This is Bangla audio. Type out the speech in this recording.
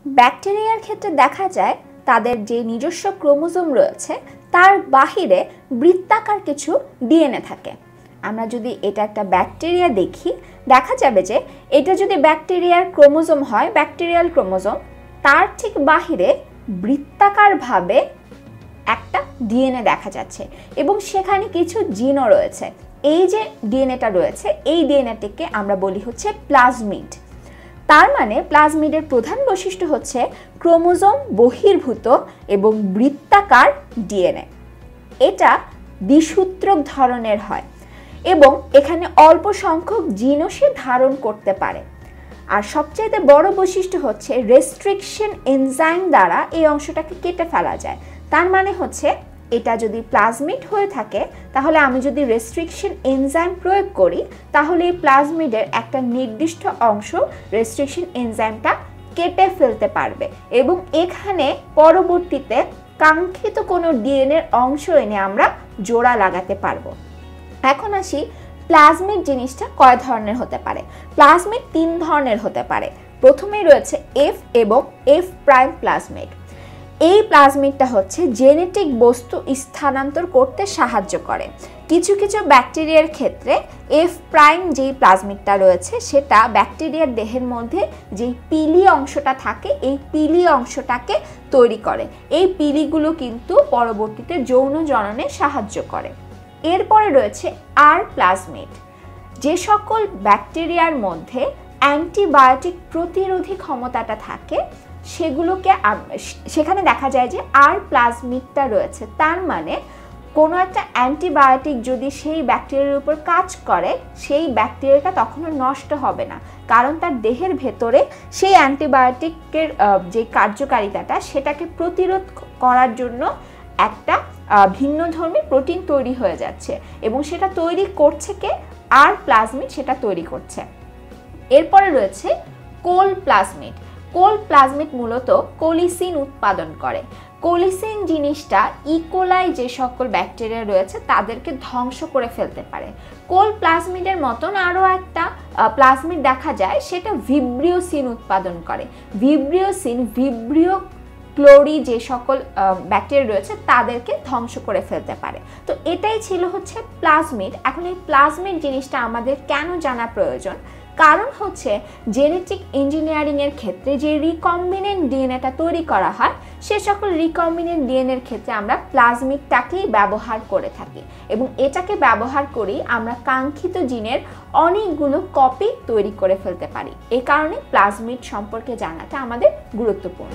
ব্যাকটেরিয়ার ক্ষেত্রে দেখা যায় তাদের যে নিজস্ব ক্রোমোজোম রয়েছে তার বাহিরে বৃত্তাকার কিছু ডিএনএ থাকে। আমরা যদি এটা একটা ব্যাকটেরিয়া দেখি, দেখা যাবে যে এটা যদি ব্যাকটেরিয়ার ক্রোমোজোম হয়, ব্যাকটেরিয়াল ক্রোমোজোম, তার ঠিক বাহিরে বৃত্তাকারভাবে একটা ডিএনএ দেখা যাচ্ছে এবং সেখানে কিছু জিনও রয়েছে। এই যে ডিএনএটা রয়েছে, এই ডিএনএটিকে আমরা বলি হচ্ছে প্লাজমিড। তার মানে প্লাজমিডের প্রধান বৈশিষ্ট্য হচ্ছে ক্রোমোজোম বহির্ভূত এবং বৃত্তাকার ডিএনএ। এটা দ্বিসূত্রক ধরনের হয় এবং এখানে অল্প সংখ্যক জিনও সে ধারণ করতে পারে। আর সবচেয়ে বড় বৈশিষ্ট্য হচ্ছে রেস্ট্রিকশন এনজাইম দ্বারা এই অংশটাকে কেটে ফেলা যায়। তার মানে হচ্ছে এটা যদি প্লাজমিড হয়ে থাকে তাহলে আমি যদি রেস্ট্রিকশন এনজাইম প্রয়োগ করি তাহলে এই প্লাজমিডের একটা নির্দিষ্ট অংশ রেস্ট্রিকশন এনজাইমটা কেটে ফেলতে পারবে এবং এখানে পরবর্তীতে কাঙ্ক্ষিত কোনো ডিএনএর অংশ এনে আমরা জোড়া লাগাতে পারবো। এখন আসি প্লাজমিড জিনিসটা কয় ধরনের হতে পারে। প্লাজমিড 3 ধরনের হতে পারে। প্রথমেই রয়েছে এফ এবং এফ প্রাইম প্লাজমিড। এই প্লাজমিডটা হচ্ছে জেনেটিক বস্তু স্থানান্তর করতে সাহায্য করে। কিছু কিছু ব্যাকটেরিয়ার ক্ষেত্রে এফ প্রাইম যেই প্লাজমিডটা রয়েছে সেটা ব্যাকটেরিয়ার দেহের মধ্যে যেই পিলি অংশটা থাকে এই পিলি অংশটাকে তৈরি করে। এই পিলিগুলো কিন্তু পরবর্তীতে যৌন জননে সাহায্য করে। এরপরে রয়েছে আর প্লাজমিড। যে সকল ব্যাকটেরিয়ার মধ্যে অ্যান্টিবায়োটিক প্রতিরোধী ক্ষমতাটা থাকে সেগুলোকে সেখানে দেখা যায় যে আর প্লাজমিডটা রয়েছে। তার মানে কোনো একটা অ্যান্টিবায়োটিক যদি সেই ব্যাকটেরিয়ার উপর কাজ করে সেই ব্যাকটেরিয়াটা তখনও নষ্ট হবে না, কারণ তার দেহের ভেতরে সেই অ্যান্টিবায়োটিকের যে কার্যকারিতাটা সেটাকে প্রতিরোধ করার জন্য একটা ভিন্নধর্মী প্রোটিন তৈরি হয়ে যাচ্ছে এবং সেটা তৈরি করছে কে? আর প্লাজমিড সেটা তৈরি করছে। এরপরে রয়েছে কোল প্লাজমিড। কোল প্লাজমিড মূলত কোলিসিন উৎপাদন করে। কোলিসিন জিনিসটা ইকোলাই যে সকল ব্যাকটেরিয়া রয়েছে তাদেরকে ধ্বংস করে ফেলতে পারে। কোল প্লাজমিডের মতন আরও একটা প্লাজমিড দেখা যায়, সেটা ভিব্রিওসিন উৎপাদন করে। ভিব্রিওসিন ভিব্রিও ক্লোরি যে সকল ব্যাকটেরিয়া রয়েছে তাদেরকে ধ্বংস করে ফেলতে পারে। তো এটাই ছিল হচ্ছে প্লাজমিড। এখন এই প্লাজমিড জিনিসটা আমাদের কেন জানা প্রয়োজন? কারণ হচ্ছে জেনেটিক ইঞ্জিনিয়ারিংয়ের ক্ষেত্রে যে রিকম্বিনেন্ট ডিএনএটা তৈরি করা হয় সে সকল রিকম্বিনেন্ট ডিএনএর ক্ষেত্রে আমরা প্লাজমিডটাকেই ব্যবহার করে থাকি এবং এটাকে ব্যবহার করেই আমরা কাঙ্ক্ষিত জিনের অনেকগুলো কপি তৈরি করে ফেলতে পারি। এই কারণে প্লাজমিড সম্পর্কে জানাটা আমাদের গুরুত্বপূর্ণ।